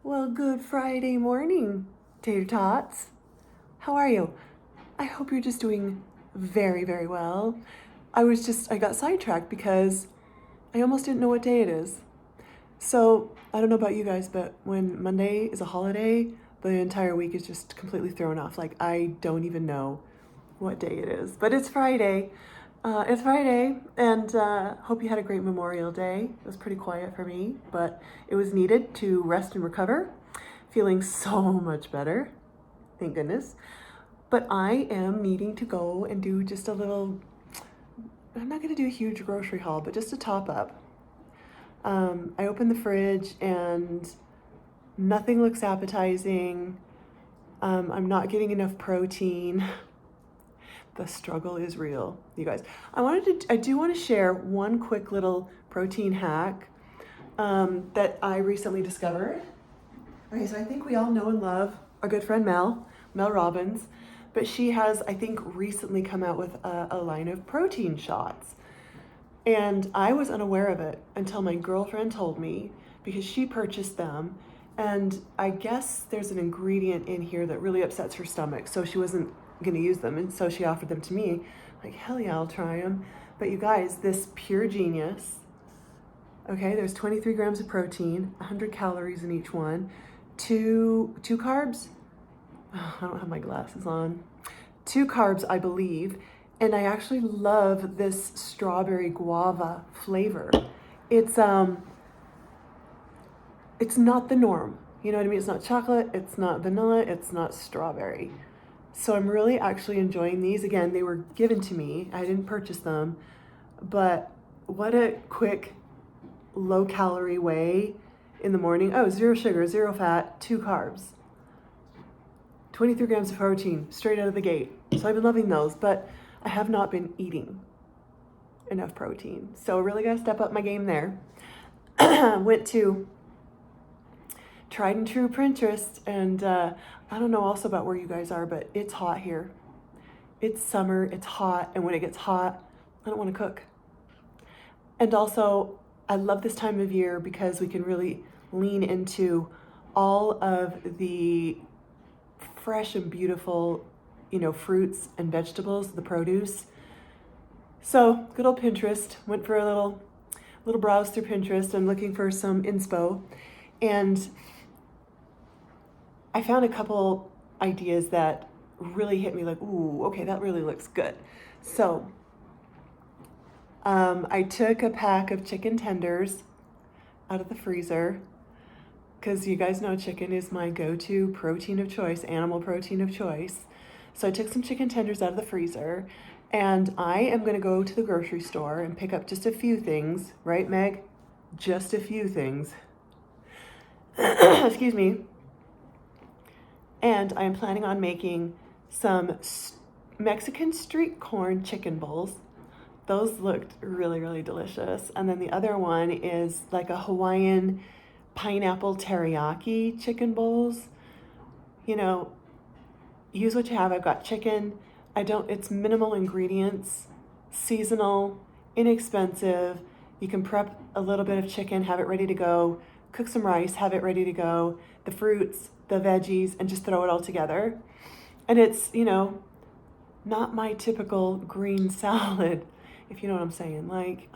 Well, good Friday morning, Tater Tots. How are you? I hope you're just doing very, very well. I got sidetracked because I almost didn't know what day it is. So, I don't know about you guys, but when Monday is a holiday, the entire week is just completely thrown off. Like, I don't even know what day it is. But it's Friday. And hope you had a great Memorial Day. It was pretty quiet for me, but it was needed to rest and recover. Feeling so much better, thank goodness. But I am needing to go and do just a little, I'm not gonna do a huge grocery haul, but just a top up. I opened the fridge and nothing looks appetizing. I'm not getting enough protein. The struggle is real, you guys. I do want to share one quick little protein hack that I recently discovered. Okay, so I think we all know and love our good friend Mel Robbins, but she has, I think, recently come out with a line of protein shots. And I was unaware of it until my girlfriend told me because she purchased them. And I guess there's an ingredient in here that really upsets her stomach, so she wasn't gonna use them, and so she offered them to me. Like, hell yeah, I'll try them. But you guys, this pure genius. Okay, there's 23 grams of protein, 100 calories in each one, two carbs. Oh, I don't have my glasses on. 2 carbs, I believe, and I actually love this strawberry guava flavor. It's not the norm. You know what I mean? It's not chocolate, it's not vanilla, it's not strawberry. So I'm really actually enjoying these. Again, they were given to me. I didn't purchase them, but what a quick, low calorie way in the morning. Oh, 0 sugar, 0 fat, 2 carbs. 23 grams of protein straight out of the gate. So I've been loving those, but I have not been eating enough protein. So really gotta step up my game there. Went to tried and true Pinterest, and I don't know also about where you guys are, but it's hot here. It's summer, it's hot, and when it gets hot, I don't want to cook. And also, I love this time of year because we can really lean into all of the fresh and beautiful, fruits and vegetables, the produce. So, good old Pinterest. Went for a little browse through Pinterest. I'm looking for some inspo, and I found a couple ideas that really hit me like, ooh, okay, that really looks good. So I took a pack of chicken tenders out of the freezer because you guys know chicken is my go-to protein of choice, animal protein of choice. So I took some chicken tenders out of the freezer, and I am going to go to the grocery store and pick up just a few things, right, Meg? Just a few things. Excuse me. And I am planning on making some Mexican street corn chicken bowls. Those looked really, really delicious. And then the other one is like a Hawaiian pineapple teriyaki chicken bowls. Use what you have. I've got chicken. It's minimal ingredients, seasonal, inexpensive. You can prep a little bit of chicken, have it ready to go, cook some rice, have it ready to go, the fruits, the veggies, and just throw it all together. And it's, not my typical green salad, if you know what I'm saying. Like,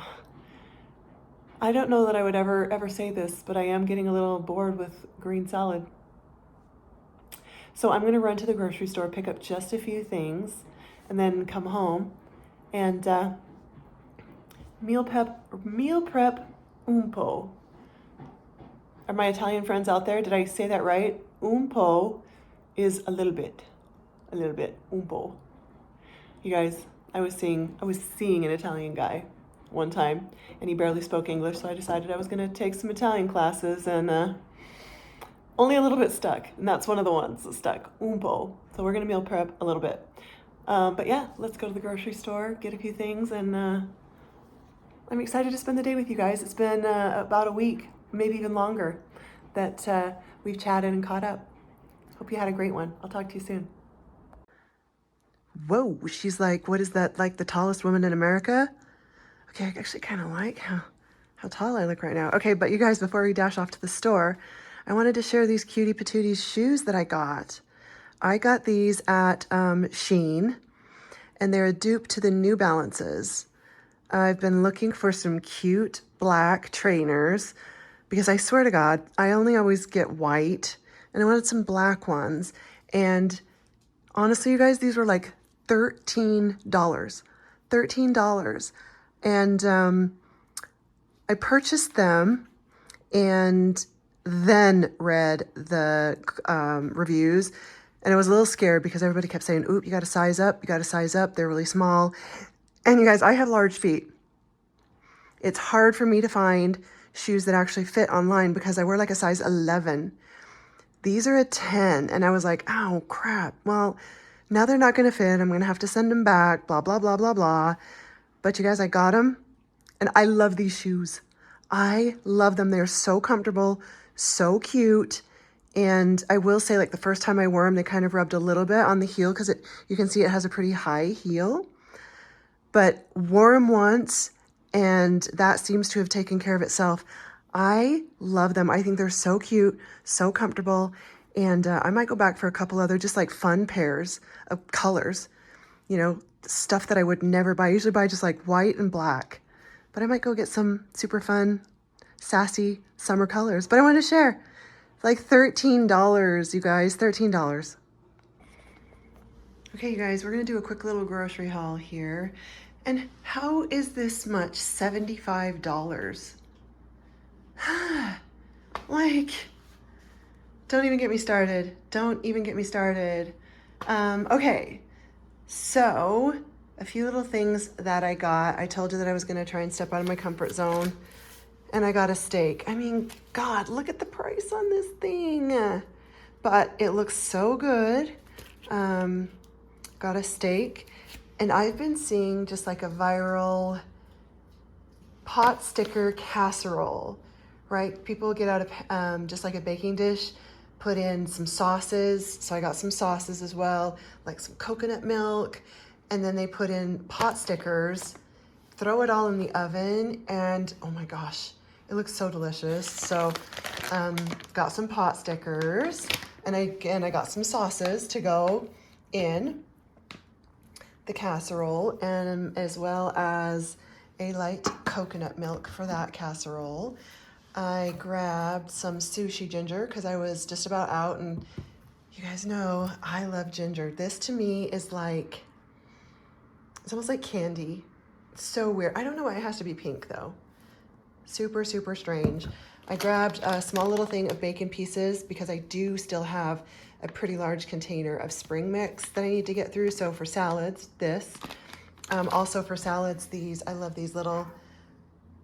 I don't know that I would ever say this, but I am getting a little bored with green salad. So I'm going to run to the grocery store, pick up just a few things, and then come home and meal prep un po'. Are my Italian friends out there? Did I say that right? Un po' is a little bit, un po'. You guys, I was seeing an Italian guy one time, and he barely spoke English, so I decided I was going to take some Italian classes, and only a little bit stuck, and that's one of the ones that stuck, un po'. So we're going to meal prep a little bit. But yeah, let's go to the grocery store, get a few things, and I'm excited to spend the day with you guys. It's been about a week, maybe even longer, that we've chatted and caught up. Hope you had a great one. I'll talk to you soon. Whoa, she's like, what is that, like the tallest woman in America? Okay, I actually kind of like how tall I look right now. Okay, but you guys, before we dash off to the store, I wanted to share these cutie patooties shoes that I got. I got these at Shein, and they're a dupe to the New Balances. I've been looking for some cute black trainers because I swear to God, I only always get white, and I wanted some black ones. And honestly, you guys, these were like $13. $13. And I purchased them and then read the reviews, and I was a little scared because everybody kept saying, oop, you got to size up, you got to size up. They're really small. And you guys, I have large feet. It's hard for me to find shoes that actually fit online because I wear like a size 11. These are a 10. And I was like, oh, crap. Well, now they're not going to fit. I'm going to have to send them back, blah, blah, blah, blah, blah. But you guys, I got them. And I love these shoes. I love them. They're so comfortable, so cute. And I will say, like, the first time I wore them, they kind of rubbed a little bit on the heel because you can see it has a pretty high heel. But wore them once, and that seems to have taken care of itself. I love them. I think they're so cute, so comfortable. And I might go back for a couple other just like fun pairs of colors, you know, stuff that I would never buy. I usually buy just like white and black. But I might go get some super fun, sassy summer colors. But I wanted to share. It's like $13, you guys, $13. Okay, you guys, we're going to do a quick little grocery haul here. And how is this much? $75. Like, don't even get me started. Don't even get me started. Okay, so a few little things that I got. I told you that I was going to try and step out of my comfort zone. And I got a steak. I mean, God, look at the price on this thing. But it looks so good. Got a steak. And I've been seeing just like a viral pot sticker casserole, right? People get out of just like a baking dish, put in some sauces. So I got some sauces as well, like some coconut milk. And then they put in pot stickers, throw it all in the oven, and oh my gosh, it looks so delicious. So got some pot stickers, and I got some sauces to go in the casserole, and as well as a light coconut milk for that casserole. I grabbed some sushi ginger because I was just about out, and you guys know I love ginger. This to me is like, it's almost like candy. It's so weird. I don't know why it has to be pink though. Super, super strange. I grabbed a small little thing of bacon pieces because I do still have a pretty large container of spring mix that I need to get through. So for salads, this. Also for salads, these, I love these little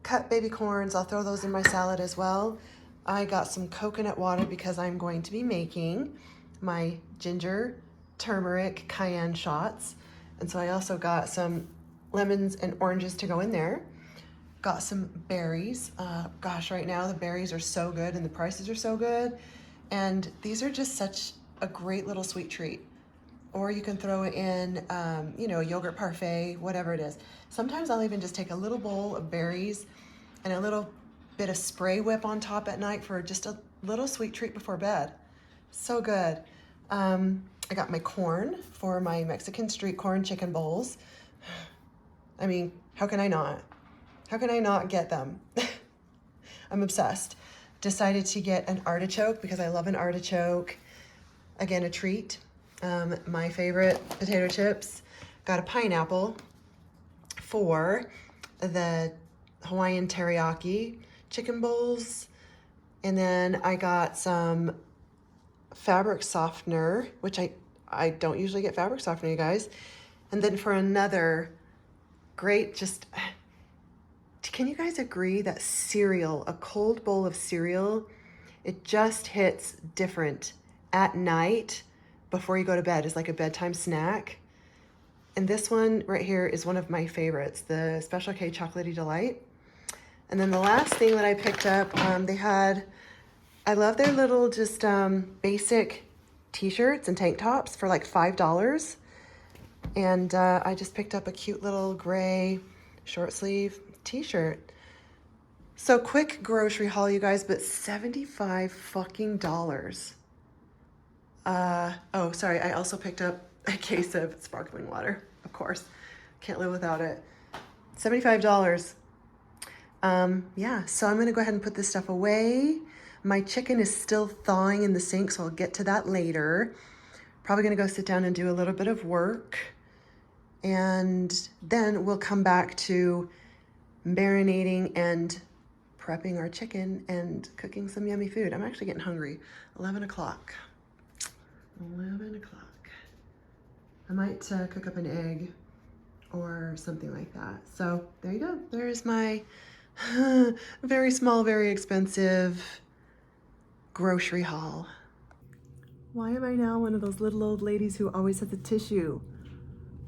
cut baby corns. I'll throw those in my salad as well. I got some coconut water because I'm going to be making my ginger, turmeric, cayenne shots. And so I also got some lemons and oranges to go in there. Got some berries. Gosh, right now the berries are so good and the prices are so good. And these are just such a great little sweet treat. Or you can throw it in, you know, a yogurt parfait, whatever it is. Sometimes I'll even just take a little bowl of berries and a little bit of spray whip on top at night for just a little sweet treat before bed. So good. I got my corn for my Mexican street corn chicken bowls. I mean, how can I not? How can I not get them? I'm obsessed. Decided to get an artichoke because I love an artichoke. Again, a treat. My favorite potato chips. Got a pineapple for the Hawaiian teriyaki chicken bowls. And then I got some fabric softener, which I don't usually get fabric softener, you guys. And then for another great, just, can you guys agree that cereal, a cold bowl of cereal, it just hits different at night before you go to bed? It's like a bedtime snack. And this one right here is one of my favorites, the Special K Chocolatey Delight. And then the last thing that I picked up, I love their little just basic t-shirts and tank tops for like $5. And I just picked up a cute little gray short sleeve t-shirt. So quick grocery haul, you guys, but 75 fucking dollars. Oh, sorry. I also picked up a case of sparkling water. Of course. Can't live without it. $75. Yeah, so I'm gonna go ahead and put this stuff away. My chicken is still thawing in the sink, so I'll get to that later. Probably gonna go sit down and do a little bit of work. And then we'll come back to marinating and prepping our chicken and cooking some yummy food. I'm actually getting hungry. 11 o'clock. 11 o'clock. I might cook up an egg or something like that. So there you go. There's my very small, very expensive grocery haul. Why am I now one of those little old ladies who always has a tissue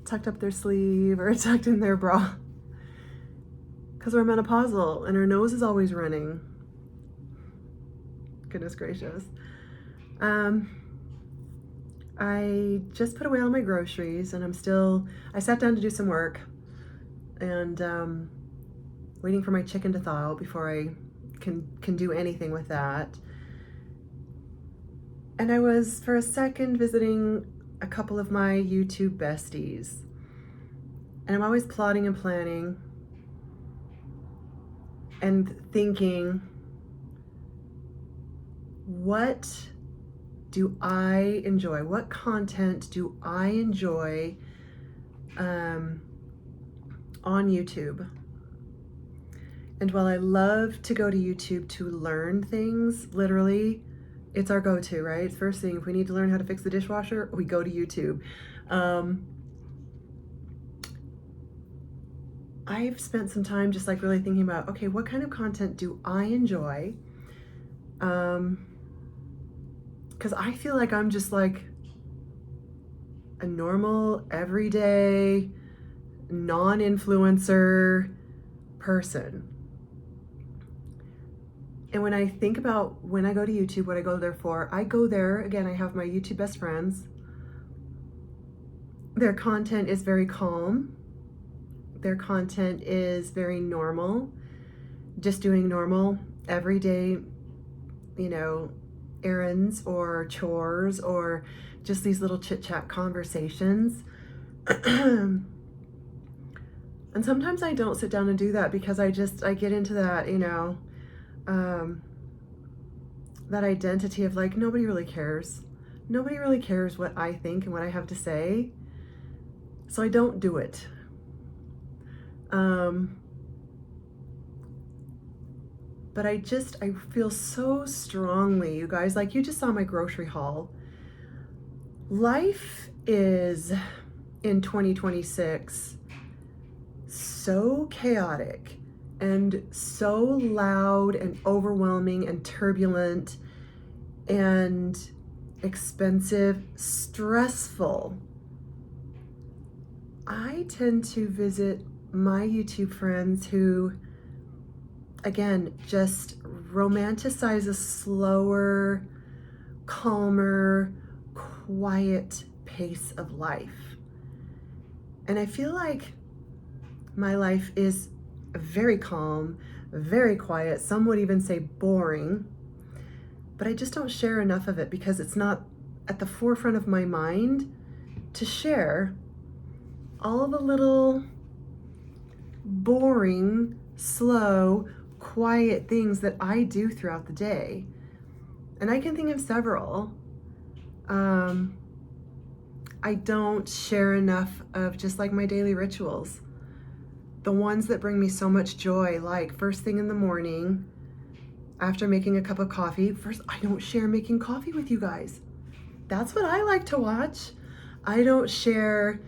tucked up their sleeve or tucked in their bra? Because we're menopausal and our nose is always running. Goodness gracious. I just put away all my groceries and I sat down to do some work and waiting for my chicken to thaw before I can do anything with that. And I was for a second visiting a couple of my YouTube besties. And I'm always plotting and planning and thinking, what do I enjoy? What content do I enjoy on YouTube? And while I love to go to YouTube to learn things, literally, it's our go-to, right? It's first thing. If we need to learn how to fix the dishwasher, we go to YouTube. I've spent some time just like really thinking about, okay, what kind of content do I enjoy? Because I feel like I'm just like a normal, everyday, non-influencer person. And when I think about when I go to YouTube, what I go there for, I go there, again, I have my YouTube best friends. Their content is very calm. Their content is very normal, just doing normal, everyday, errands or chores or just these little chit-chat conversations. And sometimes I don't sit down and do that because I get into that, that identity of like, nobody really cares. Nobody really cares what I think and what I have to say. So I don't do it. But I feel so strongly, you guys, like you just saw my grocery haul. Life is in 2026 so chaotic and so loud and overwhelming and turbulent and expensive, stressful. I tend to visit my YouTube friends who, again, just romanticize a slower, calmer, quiet pace of life. And I feel like my life is very calm, very quiet. Some would even say boring, but I just don't share enough of it because it's not at the forefront of my mind to share all the little boring, slow, quiet things that I do throughout the day. And I can think of several. I don't share enough of just like my daily rituals. The ones that bring me so much joy, like first thing in the morning, after making a cup of coffee. First, I don't share making coffee with you guys. That's what I like to watch. I don't share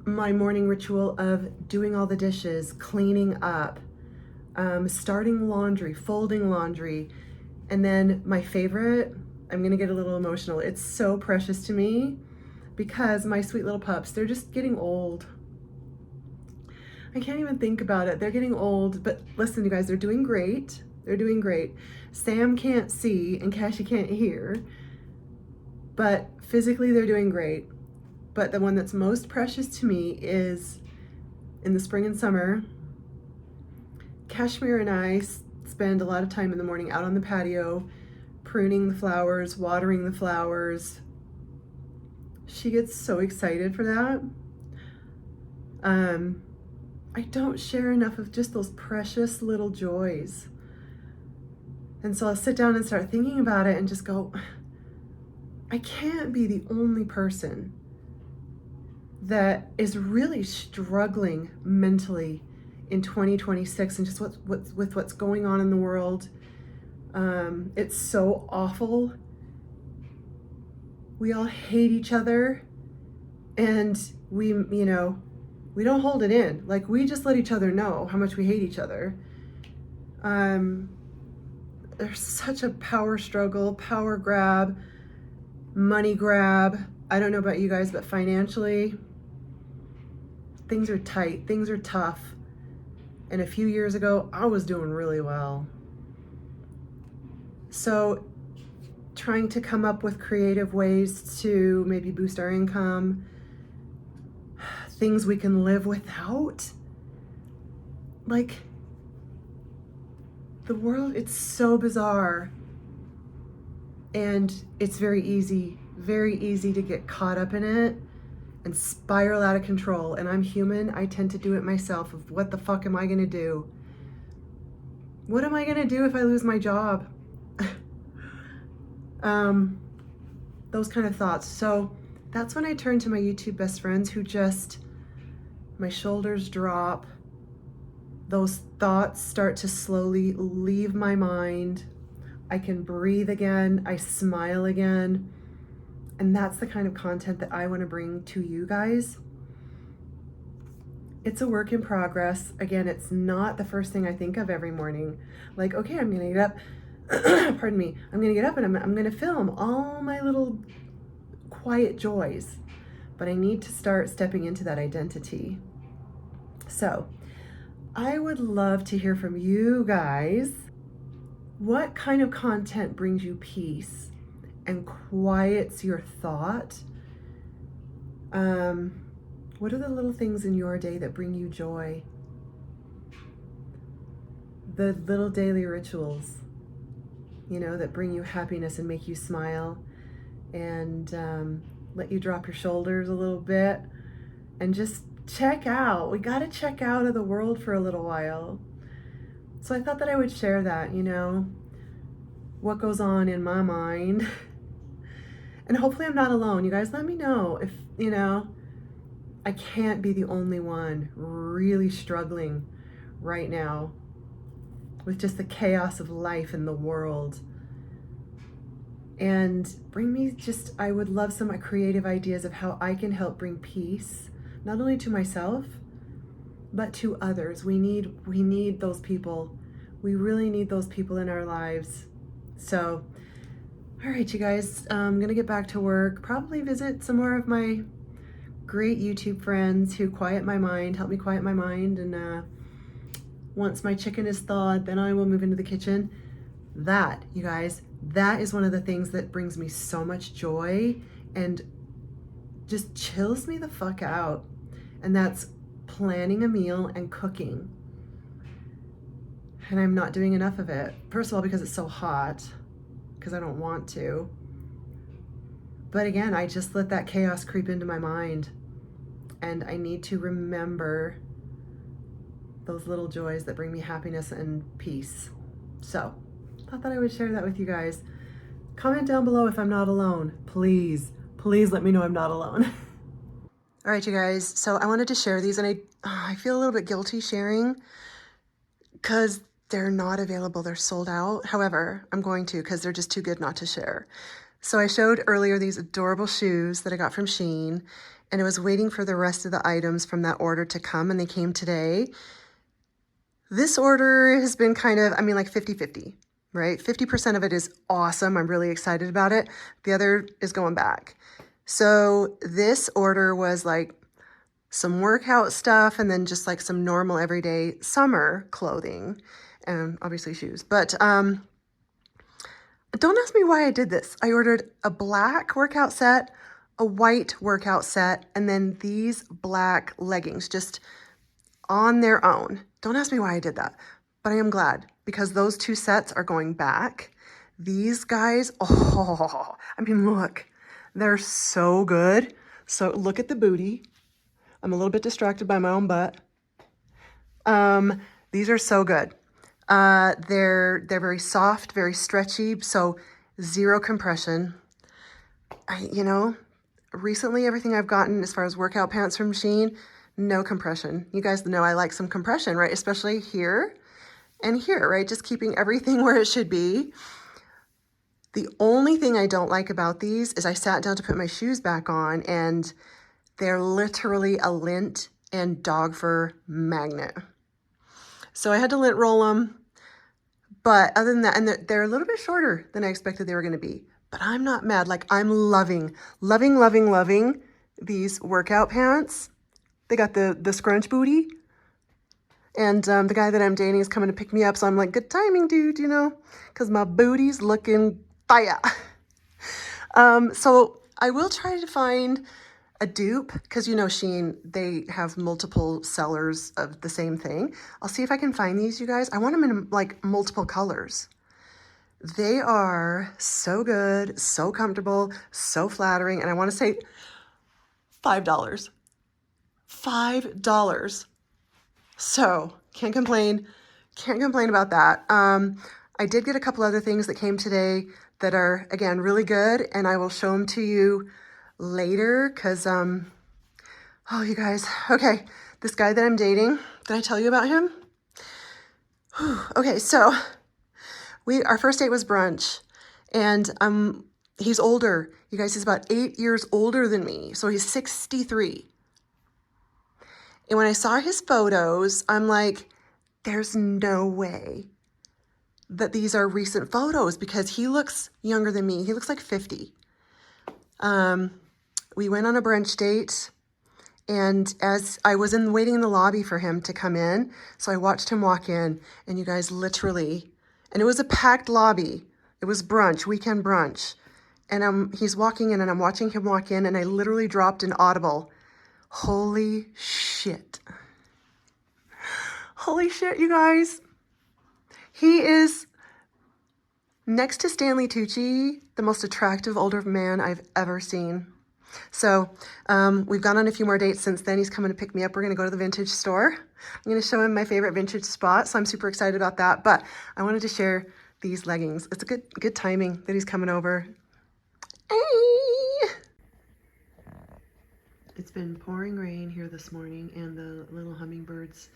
my morning ritual of doing all the dishes, cleaning up, starting laundry, folding laundry, and then my favorite, I'm gonna get a little emotional. It's so precious to me because my sweet little pups, they're just getting old. I can't even think about it. They're getting old, but listen, you guys, they're doing great. They're doing great. Sam can't see and Cassie can't hear, but physically they're doing great. But the one that's most precious to me is in the spring and summer, Kashmir and I spend a lot of time in the morning out on the patio, pruning the flowers, watering the flowers. She gets so excited for that. I don't share enough of just those precious little joys. And so I'll sit down and start thinking about it and just go, I can't be the only person that is really struggling mentally in 2026 and just with what's going on in the world. It's so awful. We all hate each other, and we don't hold it in. Like, we just let each other know how much we hate each other. There's such a power struggle, power grab, money grab. I don't know about you guys, but financially, things are tight, things are tough. And a few years ago, I was doing really well. So trying to come up with creative ways to maybe boost our income, things we can live without. Like, the world, it's so bizarre. And it's very easy to get caught up in it and spiral out of control. And I'm human. I tend to do it myself of what the fuck am I gonna do? What am I gonna do if I lose my job? Those kind of thoughts. So that's when I turn to my YouTube best friends who my shoulders drop. Those thoughts start to slowly leave my mind. I can breathe again. I smile again. And that's the kind of content that I want to bring to you guys. It's a work in progress. Again, it's not the first thing I think of every morning. Like, okay, I'm going to get up. Pardon me. I'm going to get up and I'm going to film all my little quiet joys. But I need to start stepping into that identity. So I would love to hear from you guys. What kind of content brings you peace and quiets your thought? What are the little things in your day that bring you joy? The little daily rituals, that bring you happiness and make you smile and let you drop your shoulders a little bit and just check out. We got to check out of the world for a little while. So I thought that I would share that, what goes on in my mind. And hopefully I'm not alone. You guys let me know if, I can't be the only one really struggling right now with just the chaos of life in the world. And bring me I would love some creative ideas of how I can help bring peace, not only to myself, but to others. We need those people. We really need those people in our lives. So, all right, you guys, I'm going to get back to work, probably visit some more of my great YouTube friends who help me quiet my mind. And once my chicken is thawed, then I will move into the kitchen. That, you guys, that is one of the things that brings me so much joy and just chills me the fuck out. And that's planning a meal and cooking. And I'm not doing enough of it. First of all, because it's so hot, because I don't want to. But again, I just let that chaos creep into my mind. And I need to remember those little joys that bring me happiness and peace. So, thought that I would share that with you guys. Comment down below if I'm not alone. Please let me know I'm not alone. All right, you guys. So I wanted to share these, and I feel a little bit guilty sharing because they're not available. They're sold out. However, I'm going to because they're just too good not to share. So I showed earlier these adorable shoes that I got from Shein, and I was waiting for the rest of the items from that order to come, and they came today. This order has been kind of, like 50-50, right? 50% of it is awesome. I'm really excited about it. The other is going back. So this order was like some workout stuff and then just like some normal everyday summer clothing and obviously shoes. But don't ask me why I did this. I ordered a black workout set, a white workout set, and then these black leggings just on their own. Don't ask me why I did that. but I am glad because those two sets are going back. These guys, oh, I mean, look, they're so good. So look at the booty. I'm a little bit distracted by my own butt. These are so good. They're very soft, very stretchy, so zero compression. You know, recently everything I've gotten as far as workout pants from Shein, no compression. You guys know I like some compression, right? Especially here and here, right? Just keeping everything where it should be. The only thing I don't like about these is I sat down to put my shoes back on and they're literally a lint and dog fur magnet. So I had to lint roll them. But other than that, and they're a little bit shorter than I expected they were going to be. But I'm not mad. Like, I'm loving these workout pants. They got the scrunch booty. And the guy that I'm dating is coming to pick me up. So I'm like, good timing, dude, you know, because my booty's looking fire. So I will try to find a dupe because, you know, Shein, they have multiple sellers of the same thing. I'll see if I can find these, you guys. I want them in like multiple colors. They are so good, so comfortable, so flattering. And I want to say $5. $5. So can't complain. Can't complain about that. I did get a couple other things that came today that are, again, really good. And I will show them to you later because, oh, you guys. Okay, this guy that I'm dating, did I tell you about him? Whew. Okay, so our first date was brunch, and he's older. You guys, he's about 8 years older than me, so he's 63. And when I saw his photos, I'm like, there's no way that these are recent photos because he looks younger than me. He looks like 50. We went on a brunch date. And as I was waiting in the lobby for him to come in, so I watched him walk in, and you guys literally, and it was a packed lobby. It was brunch, weekend brunch. And he's walking in, and I'm watching him walk in, and I literally dropped an audible, holy shit. Holy shit, you guys. He is, next to Stanley Tucci, the most attractive older man I've ever seen. So we've gone on a few more dates since then. He's coming to pick me up. We're going to go to the vintage store. I'm going to show him my favorite vintage spot. So I'm super excited about that. But I wanted to share these leggings. It's a good timing that he's coming over. Hey! It's been pouring rain here this morning, and the little hummingbirds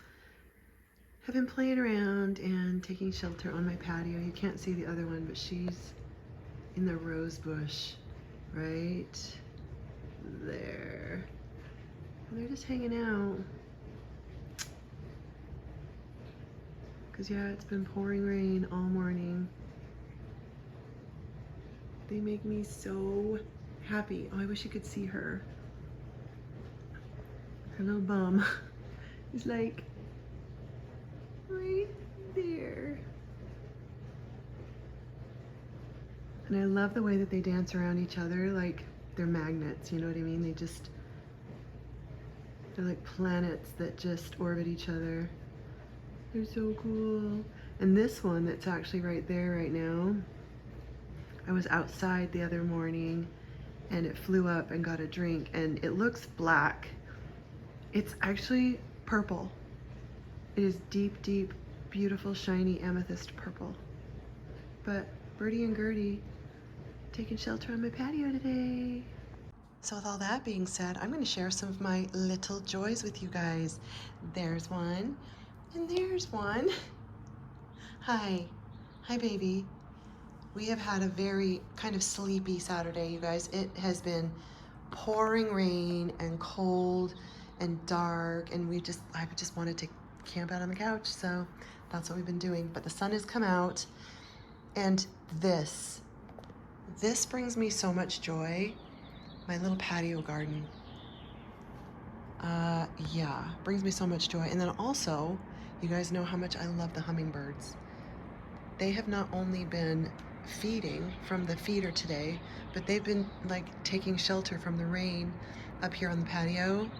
have been playing around and taking shelter on my patio. You can't see the other one, but she's in the rose bush right there. And they're just hanging out. Because, yeah, it's been pouring rain all morning. They make me so happy. Oh, I wish you could see her. Her little bum is like right there. And I love the way that they dance around each other like they're magnets, you know what I mean? They're like planets that just orbit each other. They're so cool. And this one that's actually right there right now, I was outside the other morning and it flew up and got a drink, and it looks black. It's actually purple. It is deep, deep, beautiful, shiny amethyst purple. But Birdie and Gertie taking shelter on my patio today. So with all that being said, I'm going to share some of my little joys with you guys. There's one, and there's one. Hi, baby. We have had a very kind of sleepy Saturday, you guys. It has been pouring rain and cold and dark, and I just wanted to camp out on the couch, so that's what we've been doing. But the sun has come out, and this brings me so much joy. My little patio garden. Yeah, brings me so much joy. And then also, you guys know how much I love the hummingbirds. They have not only been feeding from the feeder today, but they've been like taking shelter from the rain up here on the patio.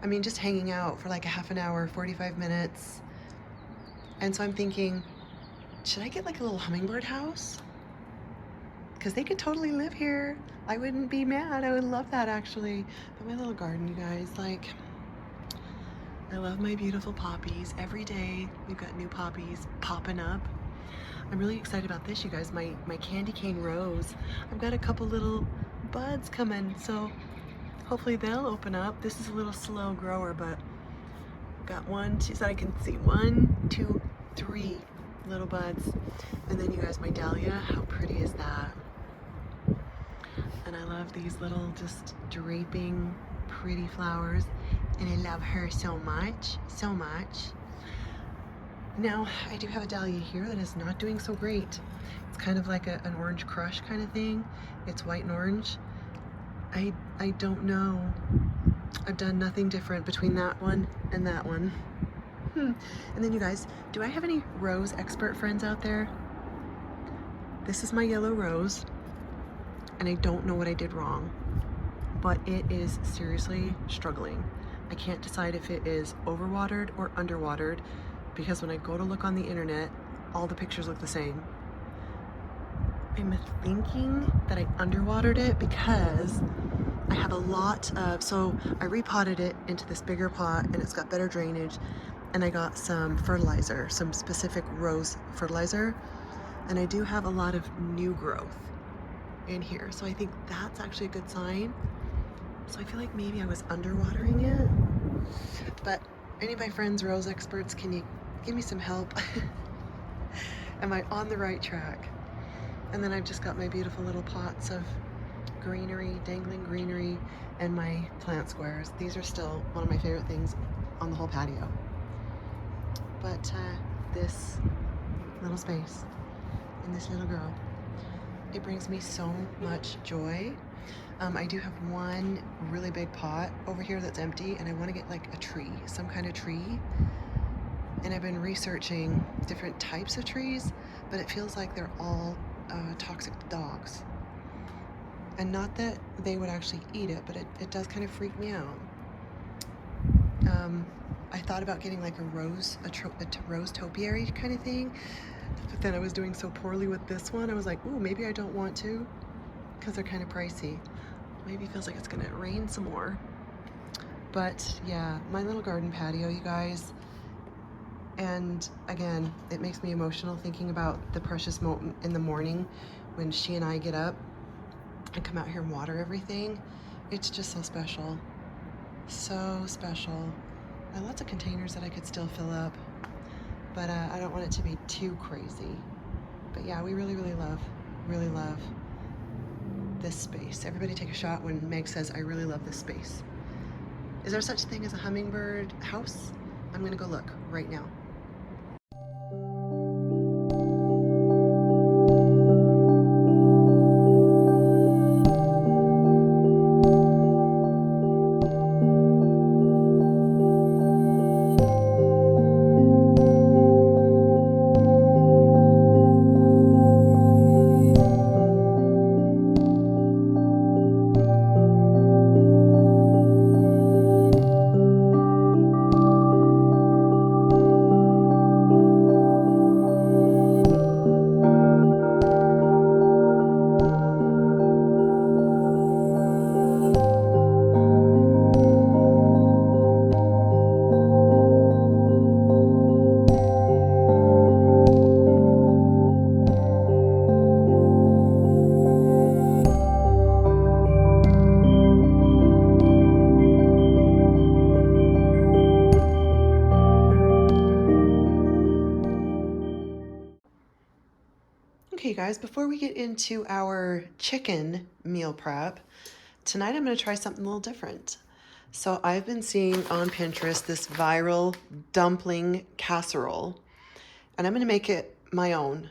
I mean, just hanging out for like a half an hour, 45 minutes. And so I'm thinking, should I get like a little hummingbird house? Because they could totally live here. I wouldn't be mad. I would love that actually. But my little garden, you guys, like, I love my beautiful poppies. Every day we've got new poppies popping up. I'm really excited about this, you guys. My candy cane rose. I've got a couple little buds coming, so hopefully they'll open up. This is a little slow grower, but I've got one, two, so I can see 1, 2, 3 little buds. And then you guys, my dahlia, how pretty is that? And I love these little just draping pretty flowers, and I love her so much, so much. Now, I do have a dahlia here that is not doing so great. It's kind of like an orange crush kind of thing. It's white and orange. I don't know. I've done nothing different between that one and that one. And then you guys, do I have any rose expert friends out there? This is my yellow rose, and I don't know what I did wrong, but it is seriously struggling. I can't decide if it is overwatered or underwatered, because when I go to look on the internet, all the pictures look the same. I'm thinking that I underwatered it because I have a lot of, so I repotted it into this bigger pot and it's got better drainage, and I got some fertilizer, some specific rose fertilizer, and I do have a lot of new growth in here. So I think that's actually a good sign. So I feel like maybe I was underwatering it. But any of my friends, rose experts, can you give me some help? Am I on the right track? And then I've just got my beautiful little pots of greenery, dangling greenery, and my plant squares. These are still one of my favorite things on the whole patio. But this little space and this little girl, it brings me so much joy. I do have one really big pot over here that's empty, and I want to get like a tree, some kind of tree. And I've been researching different types of trees, but it feels like they're all toxic to dogs. And not that they would actually eat it, but it does kind of freak me out. I thought about getting like a rose topiary kind of thing, but then I was doing so poorly with this one. I was like, ooh, maybe I don't want to, because they're kind of pricey. Maybe it feels like it's gonna rain some more. But yeah, my little garden patio, you guys. And again, it makes me emotional thinking about the precious moment in the morning when she and I get up and come out here and water everything. It's just so special. So special. I have lots of containers that I could still fill up, but I don't want it to be too crazy. But yeah, we really love this space. Everybody take a shot when Meg says, I really love this space. Is there such thing as a hummingbird house? I'm gonna go look right now. Okay guys, before we get into our chicken meal prep, tonight I'm going to try something a little different. So I've been seeing on Pinterest this viral dumpling casserole, and I'm going to make it my own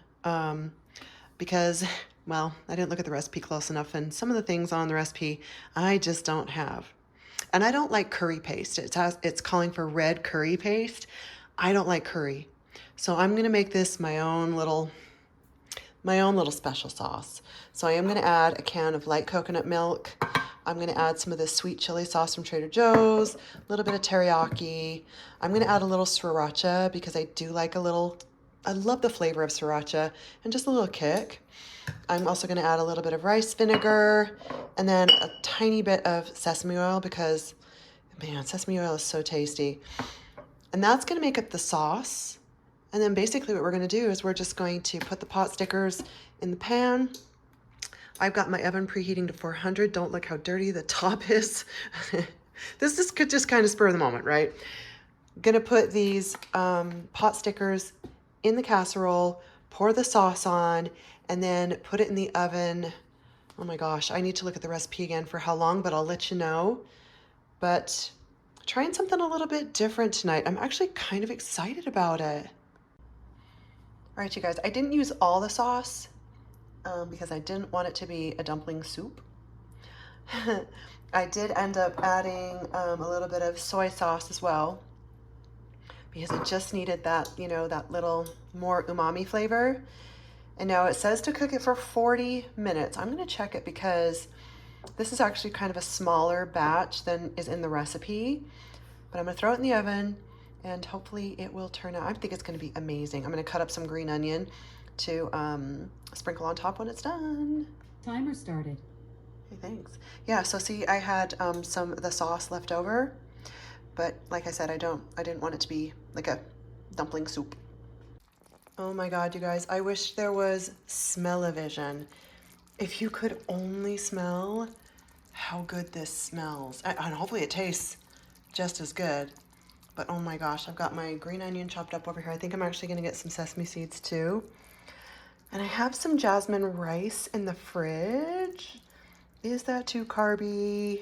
because, well, I didn't look at the recipe close enough, and some of the things on the recipe I just don't have. And I don't like curry paste. It's calling for red curry paste. I don't like curry. So I'm going to make this my own little special sauce. So I am going to add a can of light coconut milk. I'm gonna add some of this sweet chili sauce from Trader Joe's, a little bit of teriyaki. I'm gonna add a little sriracha because I do like a little, I love the flavor of sriracha and just a little kick. I'm also gonna add a little bit of rice vinegar and then a tiny bit of sesame oil because, man, sesame oil is so tasty. And that's gonna make up the sauce. And then basically what we're gonna do is we're just going to put the pot stickers in the pan. I've got my oven preheating to 400. Don't look how dirty the top is. This is just kind of spur of the moment, right? Gonna put these pot stickers in the casserole, pour the sauce on, and then put it in the oven. Oh my gosh, I need to look at the recipe again for how long, but I'll let you know. But trying something a little bit different tonight. I'm actually kind of excited about it. All right, you guys, I didn't use all the sauce because I didn't want it to be a dumpling soup. I did end up adding a little bit of soy sauce as well because it just needed that, you know, that little more umami flavor. And now it says to cook it for 40 minutes. I'm gonna check it because this is actually kind of a smaller batch than is in the recipe, but I'm gonna throw it in the oven and hopefully it will turn out. I think it's gonna be amazing. I'm gonna cut up some green onion to sprinkle on top when it's done. Timer started. Hey, thanks. Yeah, so see, I had some of the sauce left over, but like I said, I didn't want it to be like a dumpling soup. Oh my God, you guys, I wish there was smell-o-vision. If you could only smell how good this smells. And hopefully it tastes just as good. But oh my gosh, I've got my green onion chopped up over here. I think I'm actually gonna get some sesame seeds too. And I have some jasmine rice in the fridge. Is that too carby?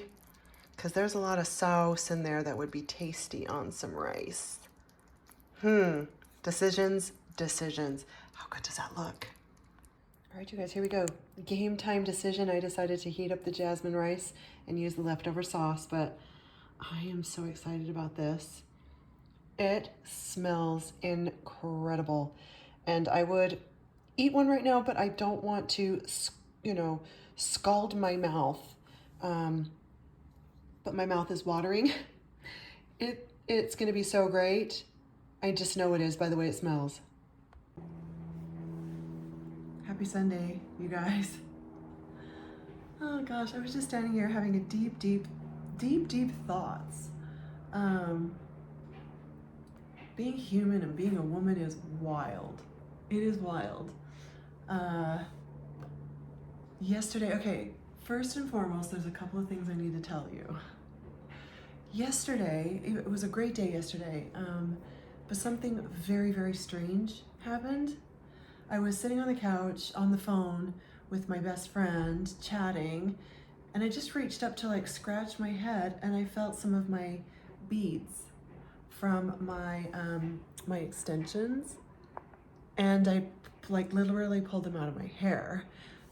Because there's a lot of sauce in there that would be tasty on some rice. Decisions. How good does that look? All right, you guys, here we go. Game time decision. I decided to heat up the jasmine rice and use the leftover sauce, but I am so excited about this. It smells incredible. And I would eat one right now, but I don't want to, you know, scald my mouth. But my mouth is watering. It's gonna be so great. I just know it is by the way it smells. Happy Sunday, you guys. Oh gosh, I was just standing here having a deep thoughts. Being human and being a woman is wild. It is wild. Yesterday, okay, first and foremost, there's a couple of things I need to tell you. Yesterday, it was a great day yesterday, but something very strange happened. I was sitting on the couch on the phone with my best friend chatting, and I just reached up to like scratch my head, and I felt some of my beads from my my extensions, and I like literally pulled them out of my hair.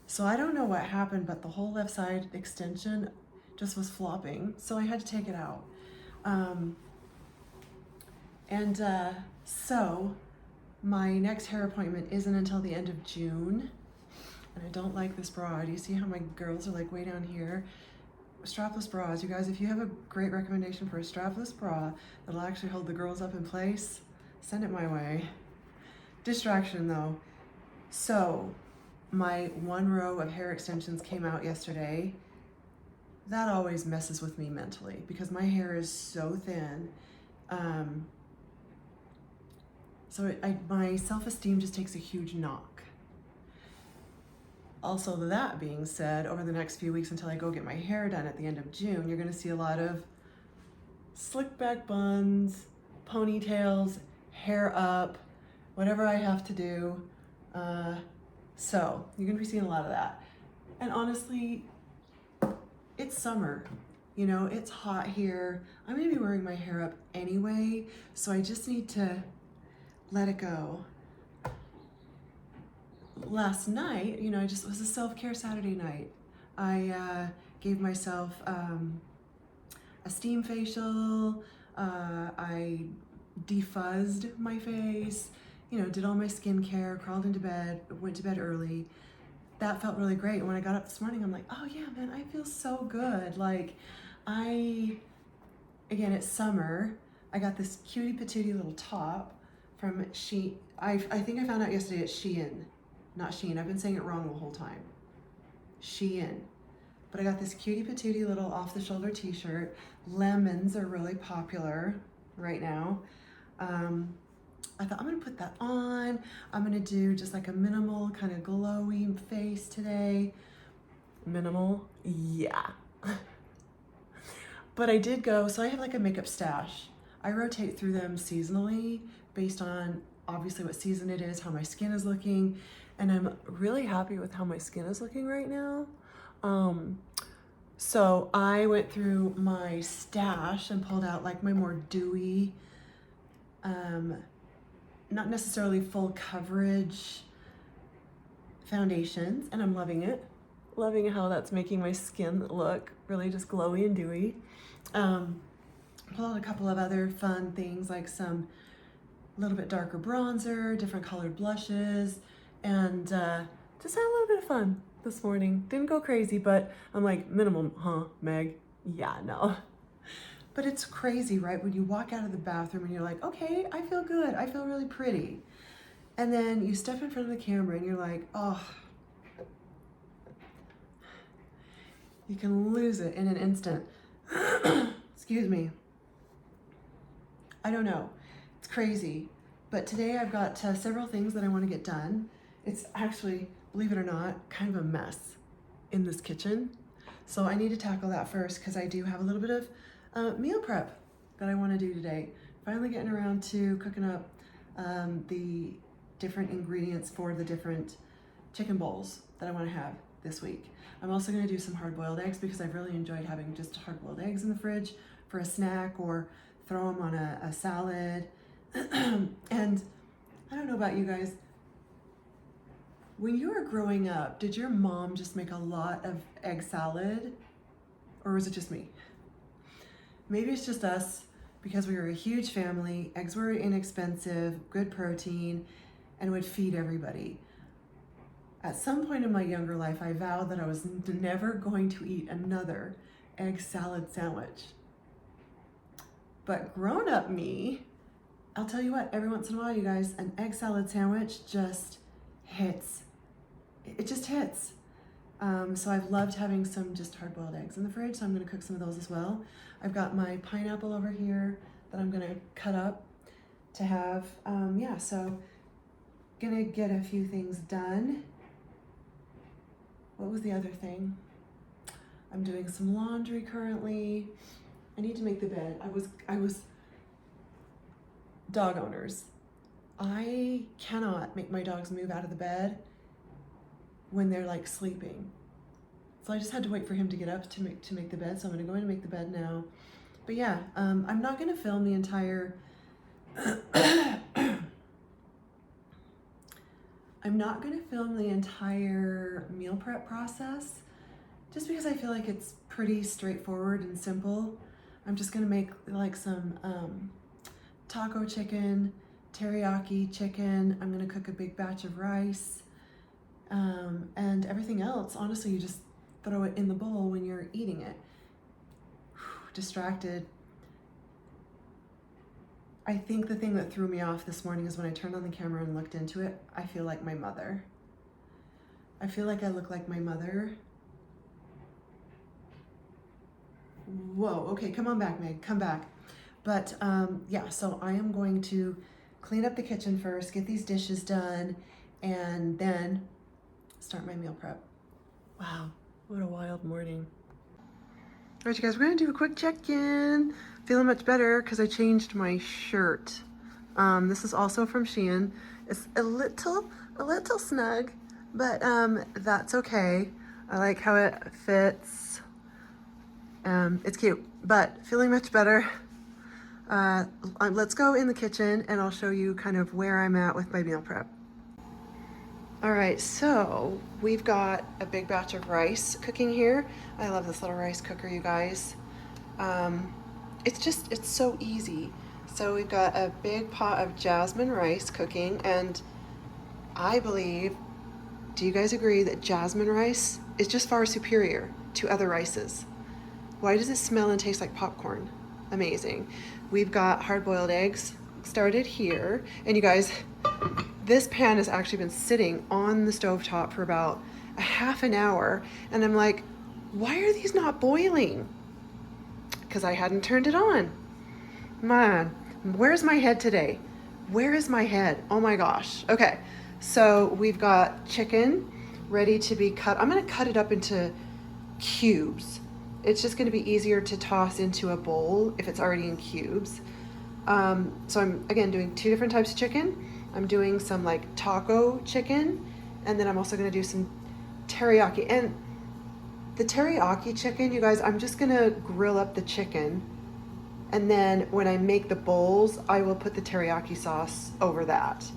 So I don't know what happened, but the whole left side extension just was flopping, so I had to take it out. So my next hair appointment isn't until the end of June, and I don't like this bra. Do you see how my girls are like way down here? Strapless bras, you guys, if you have a great recommendation for a strapless bra that'll actually hold the girls up in place, send it my way. Distraction though. So my one row of hair extensions came out yesterday. That always messes with me mentally because my hair is so thin. So my self-esteem just takes a huge knock. Also, that being said, over the next few weeks until I go get my hair done at the end of June, you're gonna see a lot of slick back buns, ponytails, hair up, whatever I have to do. So you're gonna be seeing a lot of that. And honestly, it's summer, you know, it's hot here. I'm gonna be wearing my hair up anyway, so I just need to let it go. Last night, you know, it was a self-care Saturday night. I gave myself a steam facial. I defuzzed my face, you know, did all my skincare, crawled into bed, went to bed early. that felt really great. When I got up this morning, I'm like, oh yeah, man, I feel so good. Like again, it's summer. I got this cutie patootie little top from Shein. I think I found out yesterday it's Shein, not Shein. I've been saying it wrong the whole time. Shein. But I got this cutie patootie little off the shoulder t-shirt. Lemons are really popular right now. I thought I'm gonna put that on. I'm gonna do just like a minimal kind of glowy face today. Minimal, yeah. But I did go, so I have like a makeup stash. I rotate through them seasonally based on obviously what season it is, how my skin is looking, and I'm really happy with how my skin is looking right now. So I went through my stash and pulled out like my more dewy, not necessarily full coverage foundations, and I'm loving it. Loving how that's making my skin look really just glowy and dewy. Pull out a couple of other fun things like some little bit darker bronzer, different colored blushes, and just had a little bit of fun this morning. Didn't go crazy, but I'm like, minimum, huh, Meg? Yeah, no. But it's crazy, right? When you walk out of the bathroom and you're like, okay, I feel good. I feel really pretty. And then you step in front of the camera and you're like, oh, you can lose it in an instant. Excuse me. I don't know. It's crazy. But today I've got several things that I want to get done. It's actually, believe it or not, kind of a mess in this kitchen. So I need to tackle that first because I do have a little bit of meal prep that I want to do today. Finally getting around to cooking up the different ingredients for the different chicken bowls that I want to have this week. I'm also going to do some hard-boiled eggs because I've really enjoyed having just hard-boiled eggs in the fridge for a snack or throw them on a salad. And I don't know about you guys, when you were growing up, did your mom just make a lot of egg salad, or was it just me? Maybe it's just us because we were a huge family, eggs were inexpensive, good protein, and would feed everybody. At some point in my younger life, I vowed that I was never going to eat another egg salad sandwich. But grown-up me, I'll tell you what, every once in a while, you guys, an egg salad sandwich just hits. It just hits. So I've loved having some just hard-boiled eggs in the fridge, so I'm gonna cook some of those as well. I've got my pineapple over here that I'm gonna cut up to have. So gonna get a few things done. What was the other thing? I'm doing some laundry currently. I need to make the bed. I was dog owners. I cannot make my dogs move out of the bed when they're like sleeping. So I just had to wait for him to get up to make the bed. So I'm gonna go in and make the bed now. But yeah, I'm not gonna film the entire I'm not gonna film the entire meal prep process just because I feel like it's pretty straightforward and simple. I'm just gonna make like some taco chicken, teriyaki chicken. I'm gonna cook a big batch of rice, and everything else, honestly, you just throw it in the bowl when you're eating it. Distracted. I think the thing that threw me off this morning is when I turned on the camera and looked into it, I feel like my mother. I feel like I look like my mother. Whoa, okay, come on back, Meg, come back. But yeah, so I am going to clean up the kitchen first, get these dishes done, and then start my meal prep. Wow, what a wild morning. All right, you guys, we're gonna do a quick check-in. Feeling much better because I changed my shirt. This is also from Shein. It's a little snug, but that's okay. I like how it fits. It's cute, but feeling much better. Let's go in the kitchen and I'll show you kind of where I'm at with my meal prep. All right, so we've got a big batch of rice cooking here. I love this little rice cooker, you guys. It's so easy. So we've got a big pot of jasmine rice cooking, and I believe do you guys agree that jasmine rice is just far superior to other rices? Why does it smell and taste like popcorn? Amazing. We've got hard-boiled eggs started here. And you guys, this pan has actually been sitting on the stovetop for about a half an hour. And I'm like, why are these not boiling? Because I hadn't turned it on. Man, where's my head today? Where is my head? Oh my gosh. Okay, so we've got chicken ready to be cut. I'm gonna cut it up into cubes. It's just gonna be easier to toss into a bowl if it's already in cubes. So I'm, again, doing 2 different types of chicken. I'm doing some like taco chicken, and then I'm also gonna do some teriyaki. And the teriyaki chicken, you guys, I'm just gonna grill up the chicken, and then when I make the bowls, I will put the teriyaki sauce over that.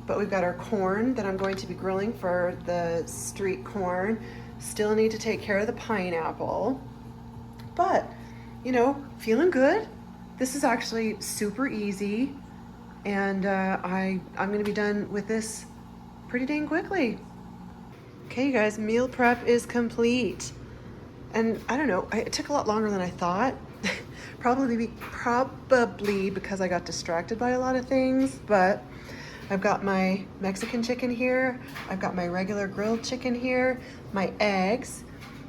But we've got our corn that I'm going to be grilling for the street corn. Still need to take care of the pineapple. But, you know, feeling good. This is actually super easy, and I'm gonna be done with this pretty dang quickly. Okay, you guys, meal prep is complete. And I don't know, it took a lot longer than I thought. Probably because I got distracted by a lot of things, but I've got my Mexican chicken here. I've got my regular grilled chicken here, my eggs,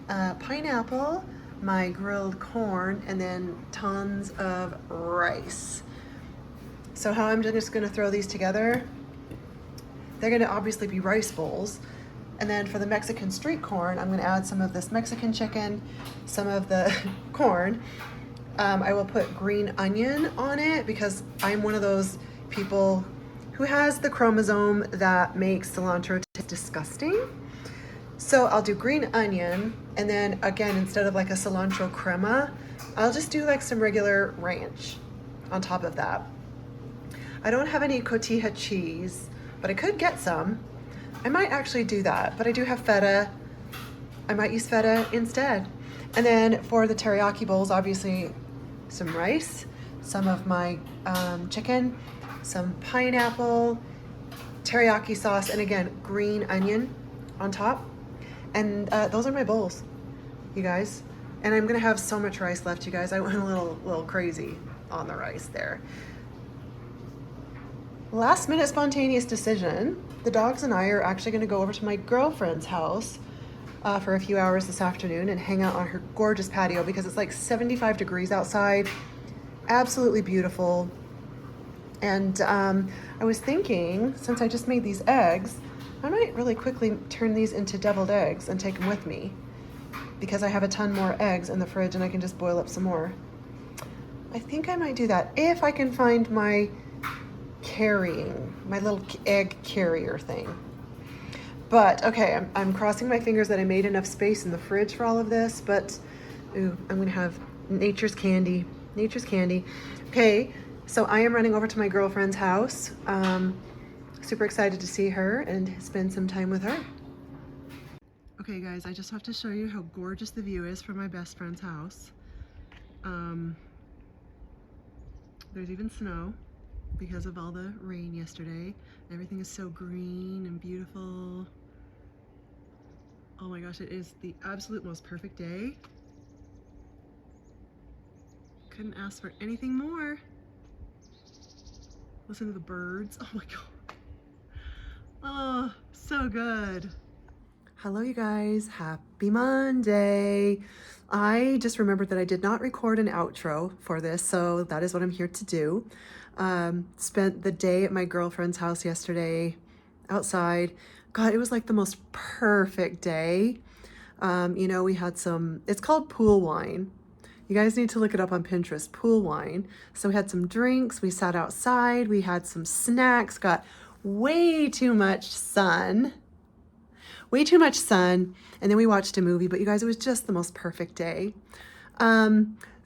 pineapple, my grilled corn, and then tons of rice. So how I'm just gonna throw these together, they're gonna obviously be rice bowls. And then for the Mexican street corn, I'm gonna add some of this Mexican chicken, some of the corn. I will put green onion on it because I'm one of those people who has the chromosome that makes cilantro taste disgusting. So I'll do green onion, and then again, instead of like a cilantro crema, I'll just do like some regular ranch on top of that. I don't have any cotija cheese, but I could get some. I might actually do that, but I do have feta. I might use feta instead. And then for the teriyaki bowls, obviously some rice, some of my chicken, some pineapple, teriyaki sauce, and again, green onion on top. And those are my bowls, you guys. And I'm gonna have so much rice left, you guys. I went a little crazy on the rice there. Last minute spontaneous decision. The dogs and I are actually gonna go over to my girlfriend's house for a few hours this afternoon and hang out on her gorgeous patio because it's like 75 degrees outside. Absolutely beautiful. And I was thinking, since I just made these eggs, I might really quickly turn these into deviled eggs and take them with me because I have a ton more eggs in the fridge and I can just boil up some more. I think I might do that if I can find my little egg carrier thing. But okay, I'm crossing my fingers that I made enough space in the fridge for all of this, but ooh, I'm gonna have nature's candy. Okay, so I am running over to my girlfriend's house. Super excited to see her and spend some time with her. Okay guys, I just have to show you how gorgeous the view is from my best friend's house. There's even snow because of all the rain yesterday. Everything is so green and beautiful. Oh my gosh, it is the absolute most perfect day. Couldn't ask for anything more. Listen to the birds. Oh my god. Oh, so good. Hello you guys, happy Monday. I just remembered that I did not record an outro for this, so that is what I'm here to do. Spent the day at my girlfriend's house yesterday outside. God, it was like the most perfect day. You know, we had it's called pool wine. You guys need to look it up on Pinterest, pool wine. So we had some drinks, we sat outside, we had some snacks, got way too much sun, and then we watched a movie, but you guys, it was just the most perfect day.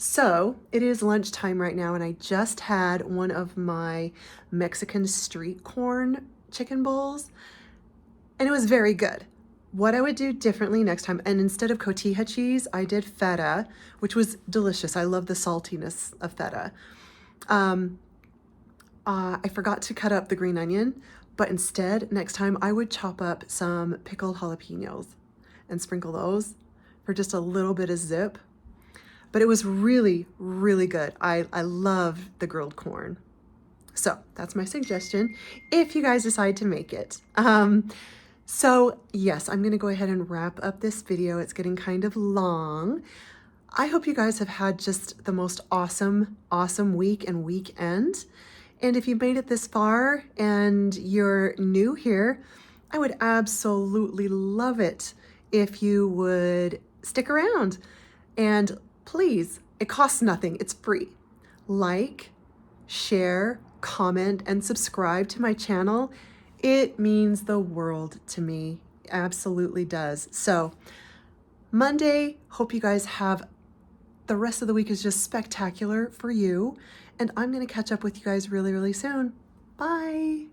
So it is lunchtime right now, and I just had one of my Mexican street corn chicken bowls, and it was very good. What I would do differently next time, and instead of cotija cheese, I did feta, which was delicious. I love the saltiness of feta. I forgot to cut up the green onion, But instead, next time I would chop up some pickled jalapenos and sprinkle those for just a little bit of zip. But it was really, really good. I love the grilled corn. So that's my suggestion if you guys decide to make it. So yes, I'm gonna go ahead and wrap up this video. It's getting kind of long. I hope you guys have had just the most awesome week and weekend. And if you made it this far and you're new here, I would absolutely love it if you would stick around. And please, it costs nothing, it's free. Like, share, comment, and subscribe to my channel. It means the world to me. It absolutely does. So Monday, hope you guys have the rest of the week is just spectacular for you. And I'm going to catch up with you guys really, really soon. Bye.